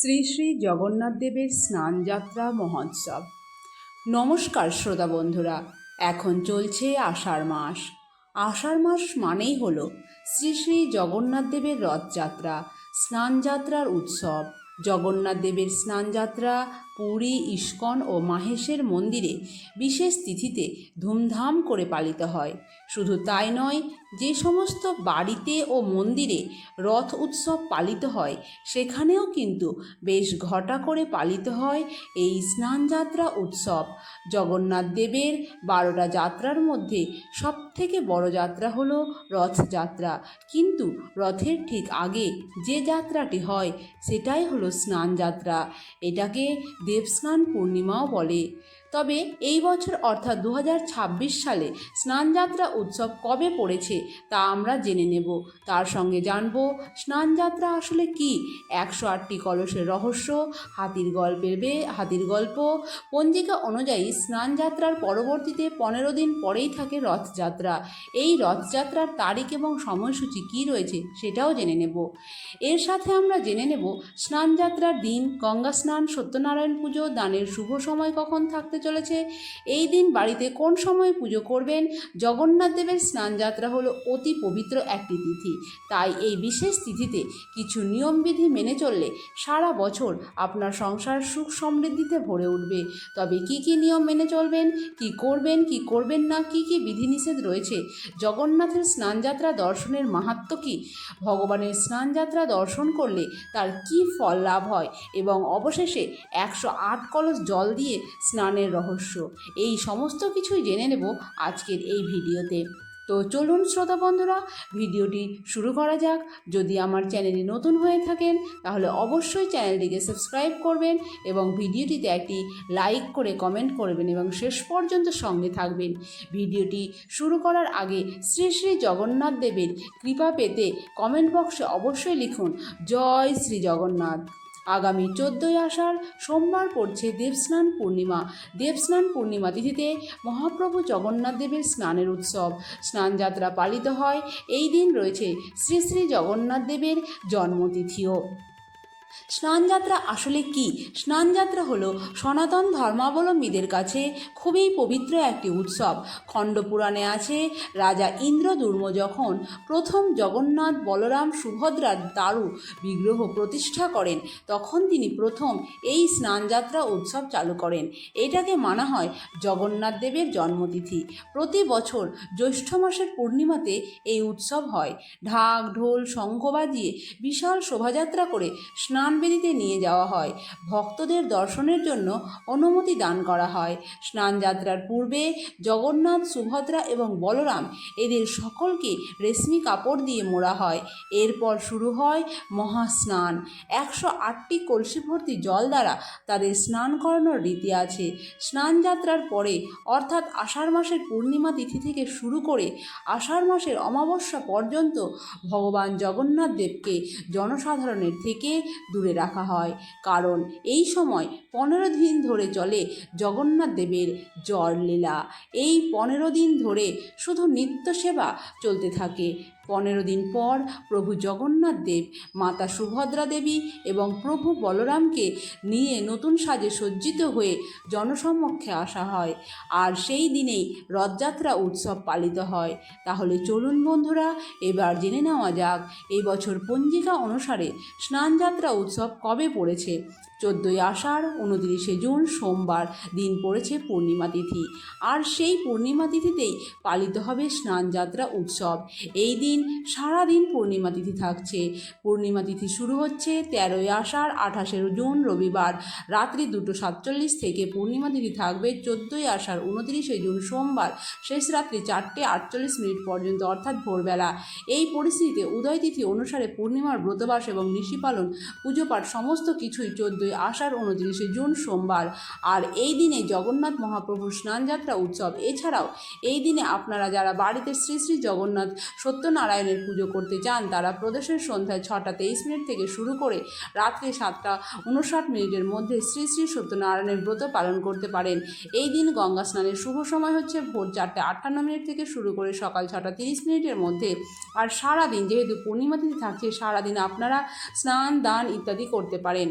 শ্রী শ্রী জগন্নাথ দেবের স্নানযাত্রা মহোৎসব। নমস্কার শ্রোতা বন্ধুরা, এখন চলছে আষাঢ় মাস। আষাঢ় মাস মানেই হলো শ্রী শ্রী জগন্নাথ দেবের রথযাত্রা, স্নানযাত্রার উৎসব। জগন্নাথ দেবের স্নানযাত্রা পুরী, ইস্কন ও মাহেশের মন্দিরে বিশেষ তিথিতে ধুমধাম করে পালিত হয়। শুধু তাই নয়, যে সমস্ত বাড়িতে ও মন্দিরে রথ উৎসব পালিত হয় সেখানেও কিন্তু বেশ ঘটা করে পালিত হয় এই স্নানযাত্রা উৎসব। জগন্নাথ দেবের 12টা যাত্রার মধ্যে সবথেকে বড় যাত্রা হলো রথযাত্রা, কিন্তু রথের ঠিক আগে যে যাত্রাটি হয় সেটাই হলো স্নানযাত্রা। এটাকে দেবস্নান পূর্ণিমাও বলে। তবে এই বছর অর্থাৎ 2026 সালে স্নানযাত্রা উৎসব কবে পড়েছে তা আমরা জেনে নেব। তার সঙ্গে জানব স্নানযাত্রা আসলে কি, 108টি কলসের রহস্য, হাতির গল্প। পঞ্জিকা অনুযায়ী স্নানযাত্রার পরবর্তীতে 15 দিন পরেই থাকে রথযাত্রা। এই রথযাত্রার তারিখ এবং সময়সূচি কি রয়েছে সেটাও জেনে নেব। এর সাথে আমরা জেনে নেব স্নানযাত্রার দিন, গঙ্গা স্নান, সত্যনারায়ণ পুজো, দানের শুভ সময় কখন থাকতে চলেছে, এই দিন বাড়িতে কোন সময় পুজো করবেন। জগন্নাথ দেবের স্নানযাত্রা হলো অতি পবিত্র একটি তিথি, তাই এই বিশেষ তিথিতে কিছু নিয়মবিধি মেনে চললে সারা বছর আপনার সংসার সুখ সমৃদ্ধিতে ভরে উঠবে। তবে কি কি নিয়ম মেনে চলবেন, কি করবেন কি করবেন না, কি কি বিধিনিষেধ রয়েছে, জগন্নাথের স্নানযাত্রা দর্শনের মাহাত্ম্য কি, ভগবানের স্নানযাত্রা দর্শন করলে তার কি ফল লাভ হয় এবং অবশেষে 108 কলস জল দিয়ে স্নানের রহস্য, এই সমস্ত কিছুই জেনে নেব আজকের এই ভিডিওতে। তো চলুন শ্রোতা বন্ধুরা, ভিডিওটি শুরু করা যাক। যদি আমার চ্যানেলে নতুন হয়ে থাকেন তাহলে অবশ্যই চ্যানেলটিকে সাবস্ক্রাইব করবেন এবং ভিডিওটিতে একটি লাইক করে কমেন্ট করবেন এবং শেষ পর্যন্ত সঙ্গে থাকবেন। ভিডিওটি শুরু করার আগে শ্রী শ্রী জগন্নাথ দেবের কৃপা পেতে কমেন্ট বক্সে অবশ্যই লিখুন জয় শ্রী জগন্নাথ। আগামী 14ই আষাঢ় সোমবার পড়ছে দেবস্নান পূর্ণিমা। দেবস্নান পূর্ণিমা তিথিতে মহাপ্রভু জগন্নাথ দেবের স্নানের উৎসব, স্নানযাত্রা পালিত হয়। এই দিন রয়েছে শ্রী শ্রী জগন্নাথ দেবের জন্মতিথিও। স্নানযাত্রা আসলে কি? স্নানযাত্রা হলো সনাতন ধর্মাবলম্বীদের কাছে খুবই পবিত্র একটি উৎসব। খণ্ডপুরাণে আছে, রাজা ইন্দ্রদুর্ম যখন প্রথম জগন্নাথ, বলরাম, সুভদ্রার দারু বিগ্রহ প্রতিষ্ঠা করেন তখন তিনি প্রথম এই স্নানযাত্রা উৎসব চালু করেন। এটাকে মানা হয় জগন্নাথ দেবের জন্মতিথি। প্রতি বছর জ্যৈষ্ঠ মাসের পূর্ণিমাতে এই উৎসব হয়। ঢাক, ঢোল, শঙ্খ বাজিয়ে বিশাল শোভাযাত্রা করে স্নানবেদিতে নিয়ে যাওয়া হয়। ভক্তদের দর্শনের জন্য অনুমতি দান করা হয়। স্নানযাত্রার পূর্বে জগন্নাথ, সুভদ্রা এবং বলরাম এদের সকলকে রেশমি কাপড় দিয়ে মোড়া হয়। এরপর শুরু হয় মহাস্নান। 108টি কলসি ভর্তি জল দ্বারা তাদের স্নান করানোর রীতি আছে। স্নানযাত্রার পরে অর্থাৎ আষাঢ় মাসের পূর্ণিমা তিথি থেকে শুরু করে আষাঢ় মাসের অমাবস্যা পর্যন্ত ভগবান জগন্নাথ দেবকে জনসাধারণের থেকে দূরে রাখা হয়, কারণ এই সময় 15 দিন ধরে চলে জগন্নাথ দেবের লীলা। এই 15 দিন ধরে শুধু নিত্য সেবা চলতে থাকে। 15 দিন পর প্রভু জগন্নাথ দেব, মাতা সুভদ্রা দেবী এবং প্রভু বলরামকে নিয়ে নতুন সাজে সজ্জিত হয়ে জনসমক্ষে আসা হয়, আর সেই দিনেই রথযাত্রা উৎসব পালিত হয়। তাহলে চলুন বন্ধুরা, এবার জেনে নেওয়া যাক এই বছর পঞ্জিকা অনুসারে স্নানযাত্রা উৎসব কবে পড়েছে। 14ই আষাঢ় 29শে জুন সোমবার দিন পড়েছে পূর্ণিমা তিথি, আর সেই পূর্ণিমা তিথিতেই পালিত হবে স্নানযাত্রা উৎসব। এই দিন সারাদিন পূর্ণিমা তিথি থাকছে। পূর্ণিমা তিথি শুরু হচ্ছে 13ই আষাঢ় 28শে জুন রবিবার রাত্রি 2:47 থেকে। পূর্ণিমা তিথি থাকবে 14ই আষাঢ় 29শে জুন সোমবার শেষ রাত্রি 4:48 পর্যন্ত, অর্থাৎ ভোরবেলা। এই পরিস্থিতিতে উদয় তিথি অনুসারে পূর্ণিমার ব্রতবাস এবং নিশি পালন, পুজো পাঠ সমস্ত কিছুই 14ই 14 আষাঢ় 29 জুন সোমবার। আর এই দিনে জগন্নাথ মহাপ্রভুর স্নানযাত্রা উৎসব। এছাড়াও এই দিনে আপনারা যারা বাড়িতে শ্রী শ্রী জগন্নাথ সত্যনারায়ণের পুজো করতে চান তারা প্রদোষের সন্ধ্যায় 6:23 থেকে শুরু করে রাত্রি 7:59 মধ্যে শ্রী শ্রী সত্যনারায়ণের ব্রত পালন করতে পারেন। এই দিন গঙ্গা স্নানের শুভ সময় হচ্ছে ভোর 4:58 থেকে শুরু করে সকাল 6:30 মধ্যে। আর সারাদিন যেহেতু পূর্ণিমা তিথি থাকছে সারাদিন আপনারা স্নান দান ইত্যাদি করতে পারেন।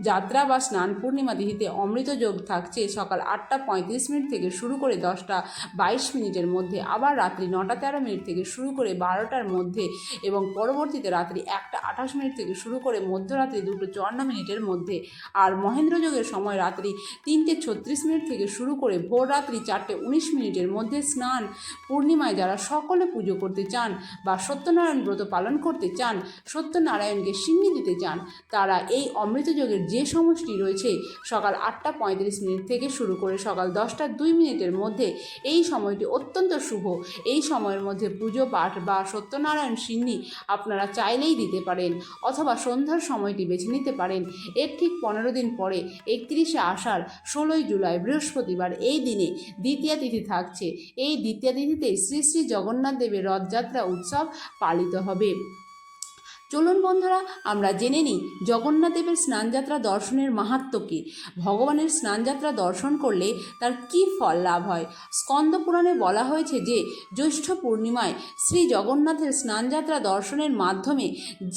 যাত্রা বা স্নান পূর্ণিমা তিথিতে অমৃত যোগ থাকছে সকাল 8:35 থেকে শুরু করে 10:22 মধ্যে, আবার রাত্রি 9:13 থেকে শুরু করে 12টার মধ্যে এবং পরবর্তীতে রাত্রি 1:28 থেকে শুরু করে মধ্যরাত্রি 2:54 মধ্যে। আর মহেন্দ্র যোগের সময় রাত্রি 3:36 থেকে শুরু করে ভোর রাত্রি 4:19 মধ্যে। স্নান পূর্ণিমায় যারা সকলে পুজো করতে চান বা সত্যনারায়ণ ব্রত পালন করতে চান, সত্যনারায়ণকে সিন্নি দিতে চান, তারা এই অমৃত যোগের যে সমষ্টি রয়েছে সকাল 8:35 থেকে শুরু করে সকাল 10:02 মধ্যে, এই সময়টি অত্যন্ত শুভ। এই সময়ের মধ্যে পুজো পাঠ বা সত্যনারায়ণ সিন্নি আপনারা চাইলেই দিতে পারেন অথবা সন্ধ্যার সময়টি বেছে নিতে পারেন। এর ঠিক 15 দিন পরে 31 আষাঢ় 16 জুলাই বৃহস্পতিবার এই দিনে দ্বিতীয়া তিথি থাকছে। এই দ্বিতীয়া তিথিতে শ্রী শ্রী জগন্নাথ দেবের রথযাত্রা উৎসব পালিত হবে। চলুন বন্ধুরা আমরা জেনে নিই জগন্নাথ দেবের স্নানযাত্রা দর্শনের মাহাত্ম্য কী। ভগবানের স্নানযাত্রা দর্শন করলে তার কী ফল লাভ হয়। স্কন্দ পুরাণে বলা হয়েছে যে জ্যৈষ্ঠ পূর্ণিমায় শ্রী জগন্নাথের স্নানযাত্রা দর্শনের মাধ্যমে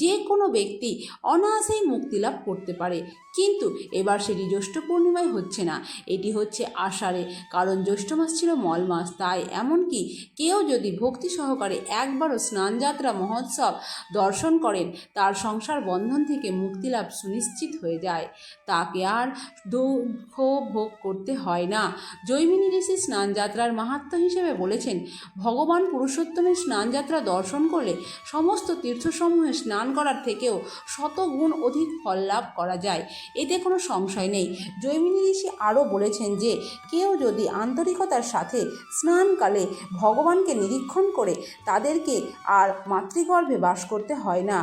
যে কোনো ব্যক্তি অনায়াসেই মুক্তি লাভ করতে পারে। কিন্তু এবার সেটি জ্যৈষ্ঠ পূর্ণিমায় হচ্ছে না, এটি হচ্ছে আষাঢ়ে। কারণ জ্যৈষ্ঠ মাস ছিল মল মাস, তাই এমনকি কেউ যদি ভক্তি সহকারে একবারও স্নানযাত্রা মহোৎসব দর্শন করেন তার সংসার বন্ধন থেকে মুক্তিলাভ সুনিশ্চিত হয়ে যায়, তাকে আর দুঃখ ভোগ করতে হয় না। জৈমিনী ঋষি স্নানযাত্রার মাহাত্ম্য হিসেবে বলেছেন, ভগবান পুরুষোত্তমের স্নানযাত্রা দর্শন করলে সমস্ত তীর্থসমূহে স্নান করার থেকেও 100 গুণ অধিক ফল লাভ করা যায়, এতে কোনো সংশয় নেই। জৈমিনী ঋষি আরও বলেছেন যে কেউ যদি আন্তরিকতার সাথে স্নানকালে ভগবানকে নিরীক্ষণ করে তাদেরকে আর মাতৃগর্ভে বাস করতে হয় না।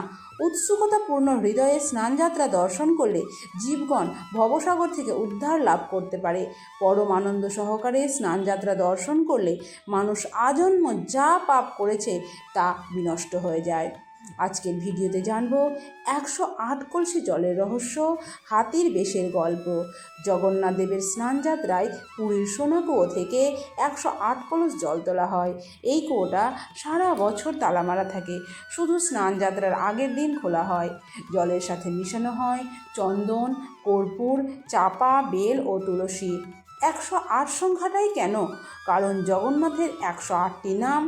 উৎসুকতাপূর্ণ হৃদয়ে স্নানযাত্রা দর্শন করলে জীবগণ ভবসাগর থেকে উদ্ধার লাভ করতে পারে। পরম আনন্দ সহকারে স্নানযাত্রা দর্শন করলে মানুষ আজন্ম যা পাপ করেছে তা বিনষ্ট হয়ে যায়। আজকের ভিডিওতে জানব 108 কলসি জলের রহস্য, হাতির বেশের গল্প। জগন্নাথ দেবের স্নানযাত্রায় পুরীর সোনা কুয়ো থেকে 108 কলস জল তোলা হয়। এই কুয়োটা সারা বছর তালামারা থাকে, শুধু স্নানযাত্রার আগের দিন খোলা হয়। জলের সাথে মিশানো হয় চন্দন, কর্পূর, চাপা, বেল ও তুলসী। 108 সংখ্যাটাই কেন? কারণ জগন্নাথের 108টি নাম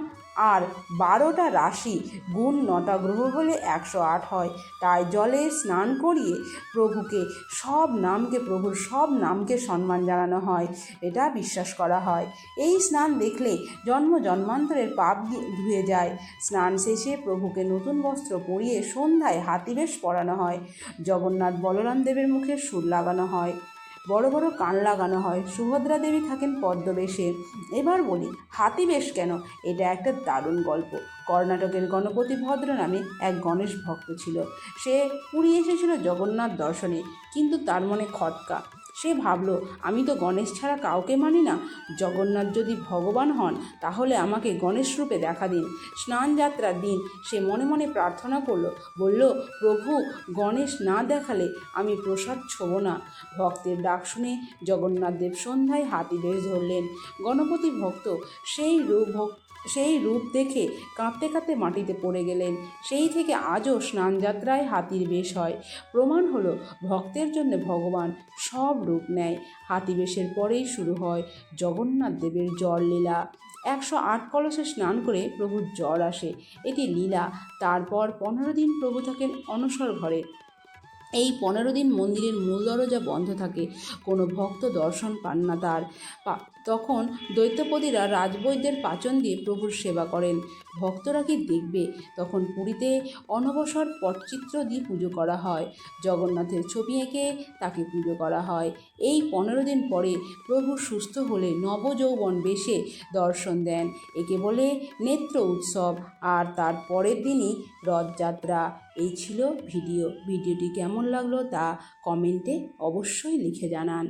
আর 12টা রাশি গুণ 9টা গ্রহ হলে 108 হয়। তাই জলে স্নান করিয়ে প্রভুর সব নামকে সম্মান জানানো হয়, এটা বিশ্বাস করা হয়। এই স্নান দেখলে জন্ম জন্মান্তরের পাপ ধুয়ে যায়। স্নান শেষে প্রভুকে নতুন বস্ত্র পরিয়ে সন্ধ্যায় হাতিবেশ পরানো হয়। জগন্নাথ বলরাম দেবের মুখে সুর লাগানো হয়, বড় বড় কান লাগানো হয়। সুভদ্রা দেবী থাকেন পদ্মবেশে। এবার বলি হাতিবেশ কেন? এটা একটা দারুণ গল্প। কর্ণাটকের গণপতি ভদ্র নামে এক গণেশ ভক্ত ছিল। সে পুরী এসেছিল জগন্নাথ দর্শনে, কিন্তু তার মনে খটকা। সে ভাবল, আমি তো গণেশ ছাড়া কাউকে মানি না, জগন্নাথ যদি ভগবান হন তাহলে আমাকে গণেশ রূপে দেখা দিন। স্নানযাত্রার দিন সে মনে মনে প্রার্থনা বলল, প্রভু গণেশ না দেখালে আমি প্রসাদ ছোব না। ভক্তের ডাক শুনে জগন্নাথ দেব সন্ধ্যায় হাতিবেশ ধরলেন। গণপতি ভক্ত সেই রূপ দেখে কাঁপতে কাঁপতে মাটিতে পড়ে গেলেন। সেই থেকে আজও স্নানযাত্রায় হাতির বেশ হয়। প্রমাণ হলো ভক্তের জন্য ভগবান সব রূপ নেয়। হাতিবেশের পরেই শুরু হয় জগন্নাথ দেবের জ্বর লীলা। 108 কলসে স্নান করে প্রভুর জ্বর আসে, এটি লীলা। তারপর 15 দিন প্রভু থাকেন অনসর ঘরে। এই 15 দিন মন্দিরের মূল দরজা বন্ধ থাকে, কোনো ভক্ত দর্শন পান না তার। তখন দৈত্যপতিরা রাজবৈদ্যের পাচন দিয়ে প্রভুর সেবা করেন। ভক্তরা কি দেখবে? তখন পুরীতে অনবসর পটচিত্র দিয়ে পুজো করা হয়। জগন্নাথের ছবি এঁকে তাকে পুজো করা হয়। এই 15 দিন পরে প্রভু সুস্থ হলে নবযৌবন বেশে দর্শন দেন। একে বলে নেত্র উৎসব। আর তার পরের দিনই রথযাত্রা। এই ছিল ভিডিওটি কেমন লাগলো তা কমেন্টে অবশ্যই লিখে জানান।